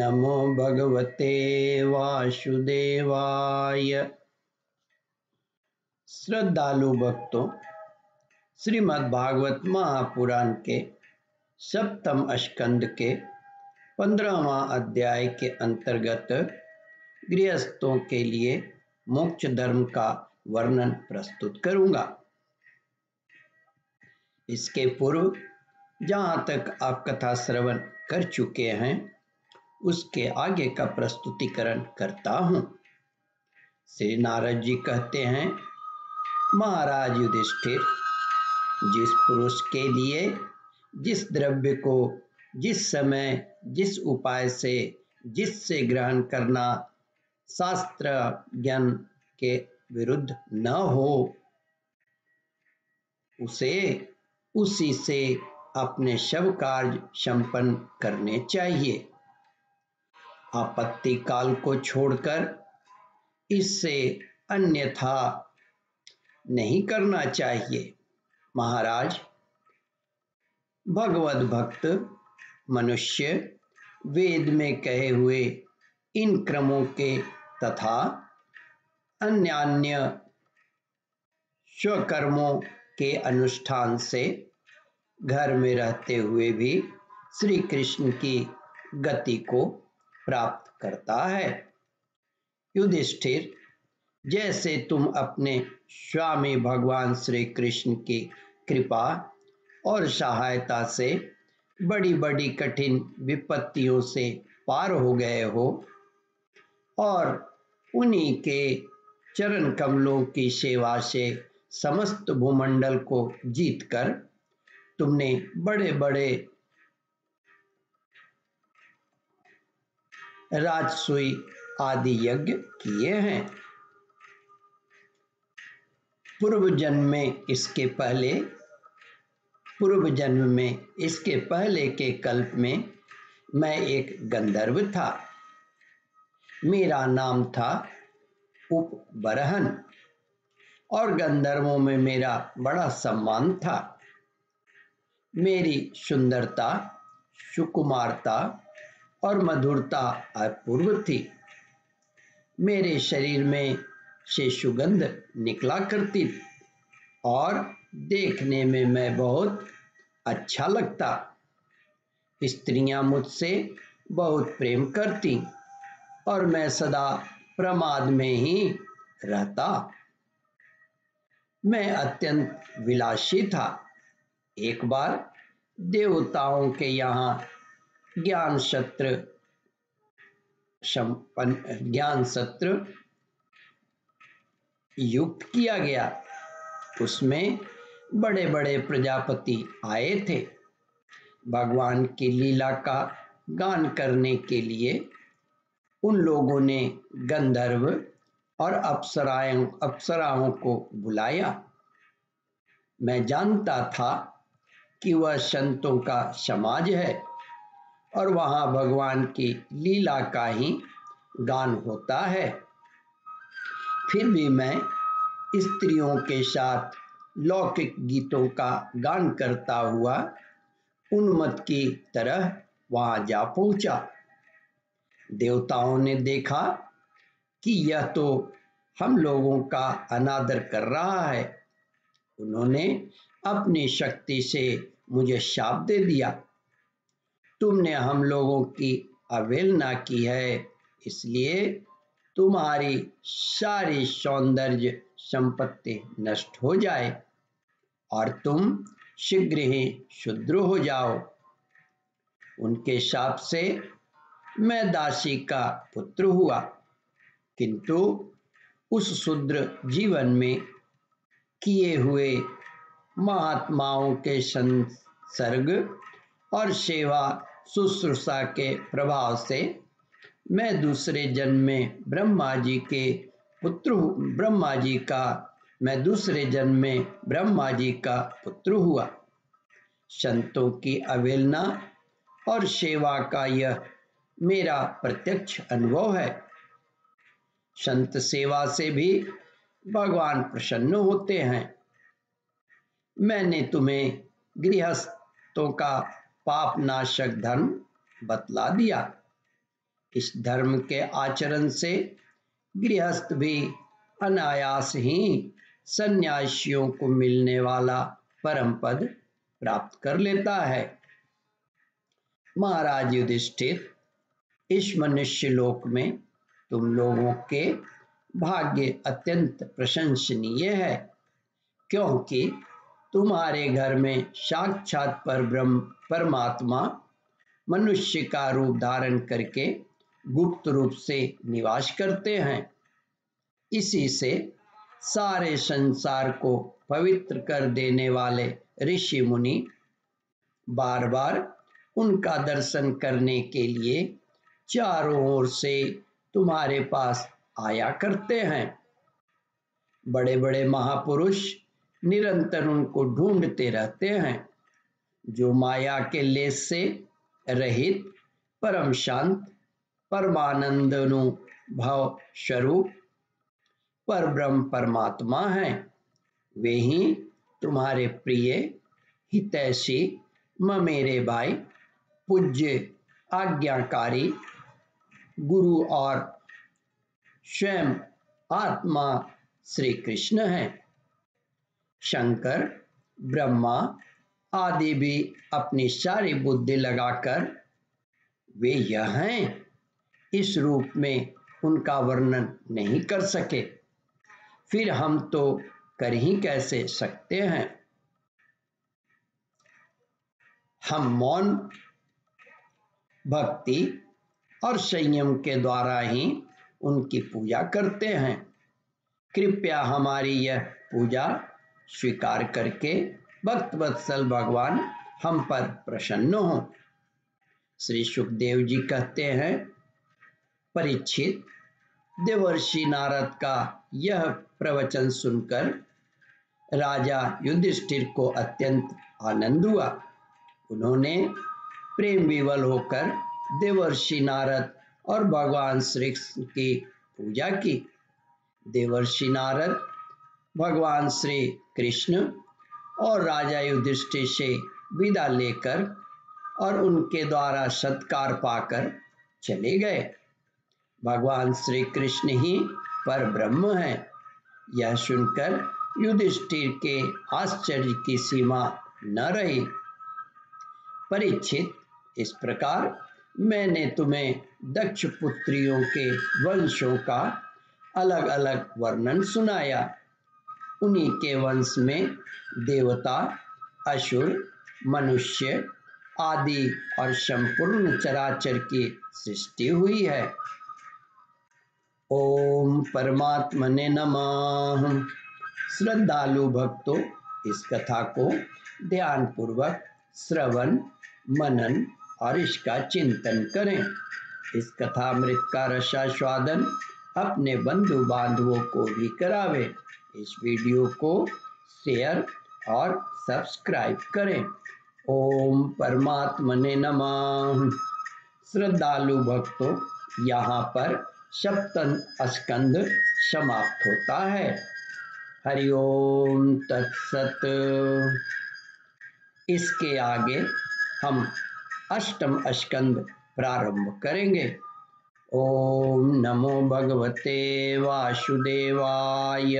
नमो भगवते वासुदेवाय। श्रद्धालु भक्तों, श्रीमद् भागवत महापुराण के सप्तम स्कंद के 15वां अध्याय के अंतर्गत गृहस्थों के लिए मोक्ष धर्म का वर्णन प्रस्तुत करूंगा। इसके पूर्व जहां तक आप कथा श्रवण कर चुके हैं उसके आगे का प्रस्तुतिकरण करता हूं। श्री नारद जी कहते हैं, महाराज युधिष्ठिर, जिस पुरुष के लिए जिस द्रव्य को जिस समय जिस उपाय से जिससे ग्रहण करना शास्त्र ज्ञान के विरुद्ध न हो, उसे उसी से अपने शव कार्य संपन्न करने चाहिए। आपत्ति काल को छोड़कर इससे अन्यथा नहीं करना चाहिए। महाराज, भगवत भक्त मनुष्य वेद में कहे हुए इन क्रमों के तथा अन्य स्वकर्मों के अनुष्ठान से घर में रहते हुए भी श्री कृष्ण की गति को प्राप्त करता है। युधिष्ठिर, जैसे तुम अपने स्वामी भगवान श्री कृष्ण की कृपा और सहायता से बड़ी बड़ी कठिन विपत्तियों से पार हो गए हो और उन्हीं के चरण कमलों की सेवा से समस्त भूमंडल को जीतकर तुमने बड़े बड़े राजसूय आदि यज्ञ किए हैं। पूर्व जन्म में इसके पहले के कल्प में मैं एक गंधर्व था। मेरा नाम था उपबरहन और गंधर्वों में मेरा बड़ा सम्मान था। मेरी सुंदरता, सुकुमारता और मधुरता अपूर्व थी। मेरे शरीर में से सुगंध निकला करती और देखने में मैं बहुत अच्छा लगता। स्त्रियां मुझसे बहुत प्रेम करती और मैं सदा प्रमाद में ही रहता। मैं अत्यंत विलासी था। एक बार देवताओं के यहाँ ज्ञान सत्र युक्त किया गया। उसमें बड़े बड़े प्रजापति आए थे। भगवान की लीला का गान करने के लिए उन लोगों ने गंधर्व और अप्सराओं को बुलाया। मैं जानता था कि वह संतों का समाज है और वहां भगवान की लीला का ही गान होता है। फिर भी मैं स्त्रियों के साथ लौकिक गीतों का गान करता हुआ उन्मत्त की तरह वहां जा पहुंचा। देवताओं ने देखा कि यह तो हम लोगों का अनादर कर रहा है। उन्होंने अपनी शक्ति से मुझे शाप दे दिया। तुमने हम लोगों की अवहेलना की है, इसलिए तुम्हारी सारी सौंदर्य संपत्ति नष्ट हो जाए और तुम शीघ्र ही शूद्र हो जाओ। उनके शाप से मैं दासी का पुत्र हुआ, किंतु उस शूद्र जीवन में किए हुए महात्माओं के संसर्ग और सेवा शुश्रूषा के प्रभाव से मैं दूसरे जन्म में ब्रह्मा जी का पुत्र हुआ। संतों की अवहेलना और सेवा का यह मेरा प्रत्यक्ष अनुभव है। संत सेवा से भी भगवान प्रसन्न होते हैं। मैंने तुम्हें गृहस्थों का पाप नाशक धर्म बतला दिया। इस धर्म के आचरण से गृहस्थ भी अनायास ही सन्यासियों को मिलने वाला परम पद प्राप्त कर लेता है। महाराज युधिष्ठिर, इस मनुष्य लोक में तुम लोगों के भाग्य अत्यंत प्रशंसनीय है, क्योंकि तुम्हारे घर में साक्षात परब्रह्म परमात्मा मनुष्य का रूप धारण करके गुप्त रूप से निवास करते हैं। इसी से सारे संसार को पवित्र कर देने वाले ऋषि मुनि बार बार उनका दर्शन करने के लिए चारों ओर से तुम्हारे पास आया करते हैं। बड़े बड़े महापुरुष निरंतर उनको ढूंढते रहते हैं, जो माया के लेस से रहित परम शांत परमानंद अनुभव स्वरूप परब्रह्म परमात्मा हैं। वे ही तुम्हारे प्रिय हितैषी ममेरे भाई पूज्य आज्ञाकारी गुरु और स्वयं आत्मा श्री कृष्ण हैं। शंकर ब्रह्मा आदि भी अपनी सारी बुद्धि लगाकर वे यह हैं इस रूप में उनका वर्णन नहीं कर सके, फिर हम तो कर ही कैसे सकते हैं। हम मौन भक्ति और संयम के द्वारा ही उनकी पूजा करते हैं। कृपया हमारी यह पूजा स्वीकार करके भक्त वत्सल भगवान हम पर प्रसन्न हो। श्री सुखदेव जी कहते हैं, परीक्षित, देवर्षि नारद का यह प्रवचन सुनकर राजा युधिष्ठिर को अत्यंत आनंद हुआ। उन्होंने प्रेम विवल होकर देवर्षि नारद और भगवान श्री कृष्ण की पूजा की। देवर्षि नारद भगवान श्री कृष्ण और राजा युधिष्ठिर से विदा लेकर और उनके द्वारा सत्कार पाकर चले गए। भगवान श्री कृष्ण ही पर ब्रह्म है, यह सुनकर युधिष्ठिर के आश्चर्य की सीमा न रही। परीक्षित, इस प्रकार मैंने तुम्हें दक्ष पुत्रियों के वंशों का अलग अलग वर्णन सुनाया। उन्हीं के वंश में देवता, असुर, मनुष्य आदि और संपूर्ण चराचर की सृष्टि हुई है। ओम परमात्मने नमः। श्रद्धालु भक्तों, इस कथा को ध्यान पूर्वक श्रवण मनन और इसका चिंतन करें। इस कथामृत का रसास्वादन अपने बंधु बांधवों को भी करावे। इस वीडियो को शेयर और सब्सक्राइब करें। ओम परमात्मने नमः। श्रद्धालु भक्तों, यहाँ पर सप्तम स्कंद समाप्त होता है। हरि ओम तत्सत। इसके आगे हम अष्टम स्कंद प्रारंभ करेंगे। ओम नमो भगवते वासुदेवाय।